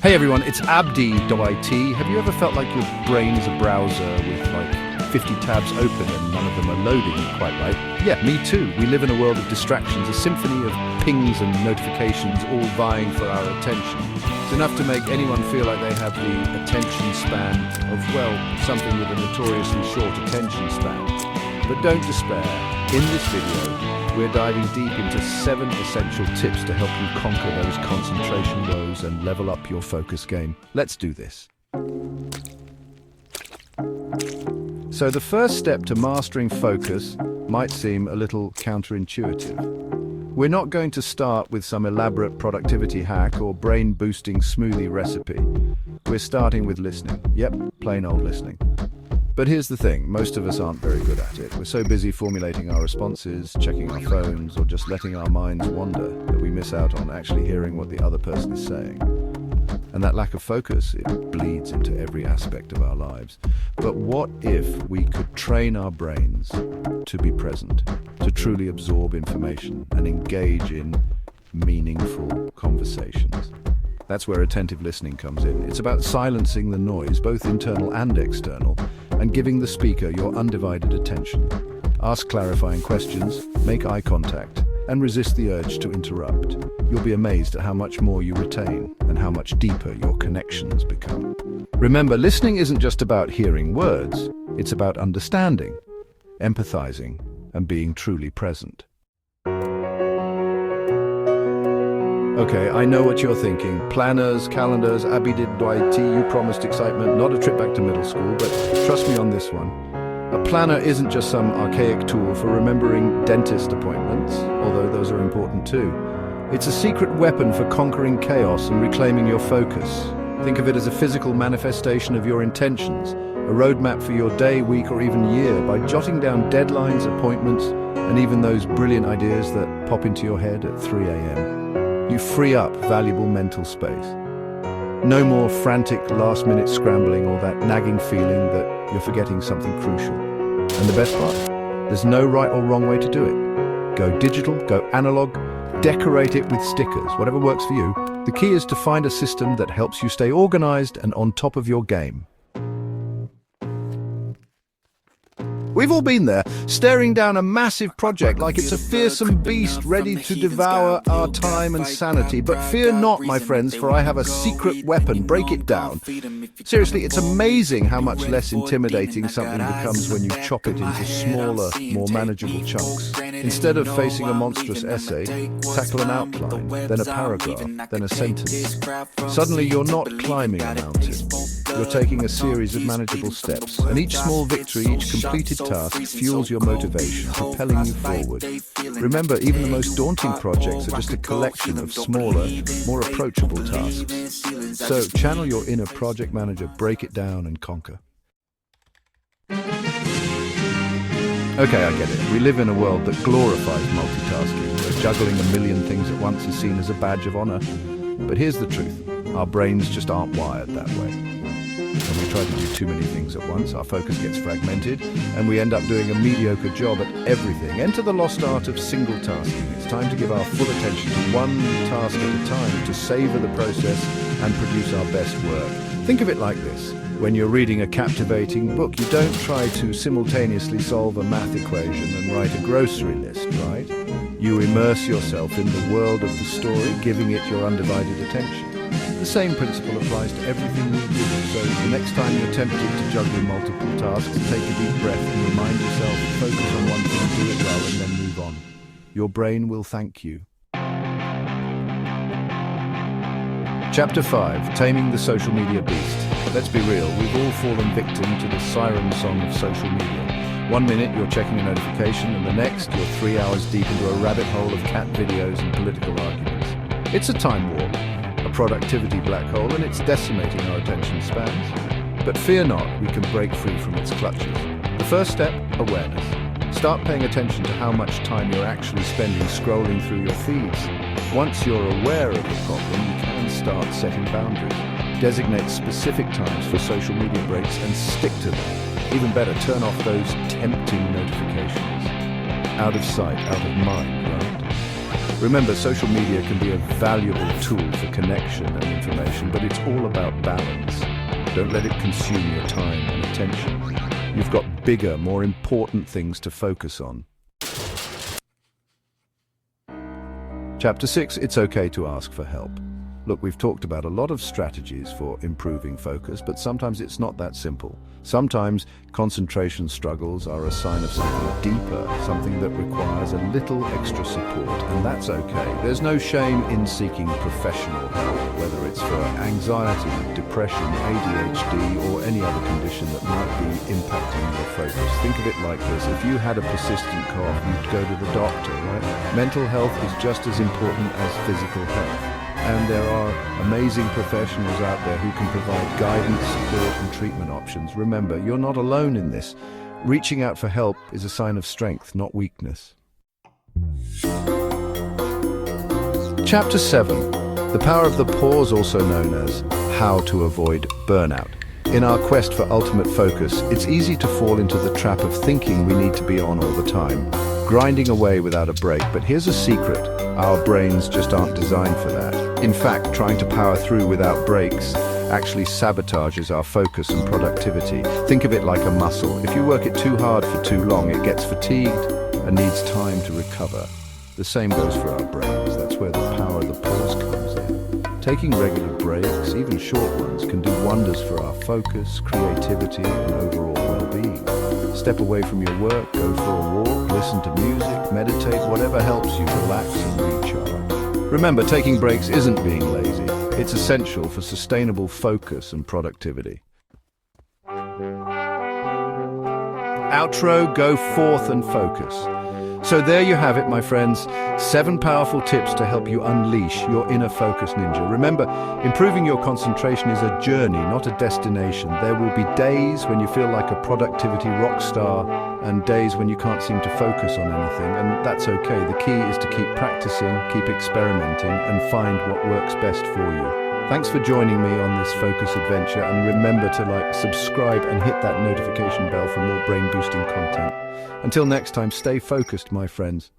Hey everyone, it's Abdi.it. Have you ever felt like your brain is a browser with like 50 tabs open and none of them are loading quite right? Yeah, me too. We live in a world of distractions, a symphony of pings and notifications all vying for our attention. It's enough to make anyone feel like they have the attention span of, well, something with a notoriously short attention span. But don't despair. In this video, we're diving deep into 7 essential tips to help you conquer those concentration woes and level up your focus game. Let's do this. So the first step to mastering focus might seem a little counterintuitive. We're not going to start with some elaborate productivity hack or brain-boosting smoothie recipe. We're starting with listening. Yep, plain old listening. But here's the thing, most of us aren't very good at it. We're so busy formulating our responses, checking our phones, or just letting our minds wander that we miss out on actually hearing what the other person is saying. And that lack of focus, it bleeds into every aspect of our lives. But what if we could train our brains to be present, to truly absorb information and engage in meaningful conversations? That's where attentive listening comes in. It's about silencing the noise, both internal and external, and giving the speaker your undivided attention. Ask clarifying questions, make eye contact, and resist the urge to interrupt. You'll be amazed at how much more you retain and how much deeper your connections become. Remember, listening isn't just about hearing words, it's about understanding, empathizing, and being truly present. Okay, I know what you're thinking. Planners, calendars, Abdi.it, you promised excitement, not a trip back to middle school, but trust me on this one. A planner isn't just some archaic tool for remembering dentist appointments, although those are important too. It's a secret weapon for conquering chaos and reclaiming your focus. Think of it as a physical manifestation of your intentions, a roadmap for your day, week, or even year by jotting down deadlines, appointments, and even those brilliant ideas that pop into your head at 3 a.m. You free up valuable mental space. No more frantic last-minute scrambling or that nagging feeling that you're forgetting something crucial. And the best part? There's no right or wrong way to do it. Go digital, go analog, decorate it with stickers, whatever works for you. The key is to find a system that helps you stay organized and on top of your game. We've all been there, staring down a massive project like it's a fearsome beast ready to devour our time and sanity. But fear not, my friends, for I have a secret weapon. Break it down. Seriously, it's amazing how much less intimidating something becomes when you chop it into smaller, more manageable chunks. Instead of facing a monstrous essay, tackle an outline, then a paragraph, then a sentence. Suddenly you're not climbing a mountain. You're taking a series of manageable steps, and each small victory, each completed task fuels your motivation, propelling you forward. Remember, even the most daunting projects are just a collection of smaller, more approachable tasks. So channel your inner project manager, break it down and conquer. Okay, I get it. We live in a world that glorifies multitasking, where juggling a million things at once is seen as a badge of honor. But here's the truth. Our brains just aren't wired that way. When we try to do too many things at once, our focus gets fragmented, and we end up doing a mediocre job at everything. Enter the lost art of single tasking. It's time to give our full attention to one task at a time, to savor the process and produce our best work. Think of it like this. When you're reading a captivating book, you don't try to simultaneously solve a math equation and write a grocery list, right? You immerse yourself in the world of the story, giving it your undivided attention. The same principle applies to everything we do, so the next time you're tempted to juggle multiple tasks, take a deep breath and remind yourself to focus on one thing, do it well, and then move on. Your brain will thank you. Chapter 5, Taming the Social Media Beast. Let's be real, we've all fallen victim to the siren song of social media. 1 minute you're checking a notification, and the next you're 3 hours deep into a rabbit hole of cat videos and political arguments. It's a time warp, a productivity black hole, and it's decimating our attention spans. But fear not, we can break free from its clutches. The first step, awareness. Start paying attention to how much time you're actually spending scrolling through your feeds. Once you're aware of the problem, you can start setting boundaries. Designate specific times for social media breaks and stick to them. Even better, turn off those tempting notifications. Out of sight, out of mind, right? Remember, social media can be a valuable tool for connection and information, but it's all about balance. Don't let it consume your time and attention. You've got bigger, more important things to focus on. Chapter 6, it's okay to ask for help. Look, we've talked about a lot of strategies for improving focus, but sometimes it's not that simple. Sometimes concentration struggles are a sign of something deeper, something that requires a little extra support, and that's okay. There's no shame in seeking professional help, whether it's for anxiety, depression, ADHD, or any other condition that might be impacting your focus. Think of it like this. If you had a persistent cough, you'd go to the doctor, right? Mental health is just as important as physical health. And there are amazing professionals out there who can provide guidance, support, and treatment options. Remember, you're not alone in this. Reaching out for help is a sign of strength, not weakness. Chapter 7. The power of the pause, also known as how to avoid burnout. In our quest for ultimate focus, it's easy to fall into the trap of thinking we need to be on all the time, grinding away without a break. But here's a secret. Our brains just aren't designed for that. In fact, trying to power through without breaks actually sabotages our focus and productivity. Think of it like a muscle. If you work it too hard for too long, it gets fatigued and needs time to recover. The same goes for our brains. That's where the power of the pause comes in. Taking regular breaks, even short ones, can do wonders for our focus, creativity, and overall well-being. Step away from your work, go for a walk, listen to music, meditate, whatever helps you relax and recharge. Remember, taking breaks isn't being lazy. It's essential for sustainable focus and productivity. Outro, go forth and focus. So there you have it, my friends. 7 powerful tips to help you unleash your inner focus ninja. Remember, improving your concentration is a journey, not a destination. There will be days when you feel like a productivity rock star and days when you can't seem to focus on anything, and that's okay. The key is to keep practicing, keep experimenting, and find what works best for you. Thanks for joining me on this focus adventure, and remember to subscribe and hit that notification bell for more brain-boosting content. Until next time, stay focused, my friends.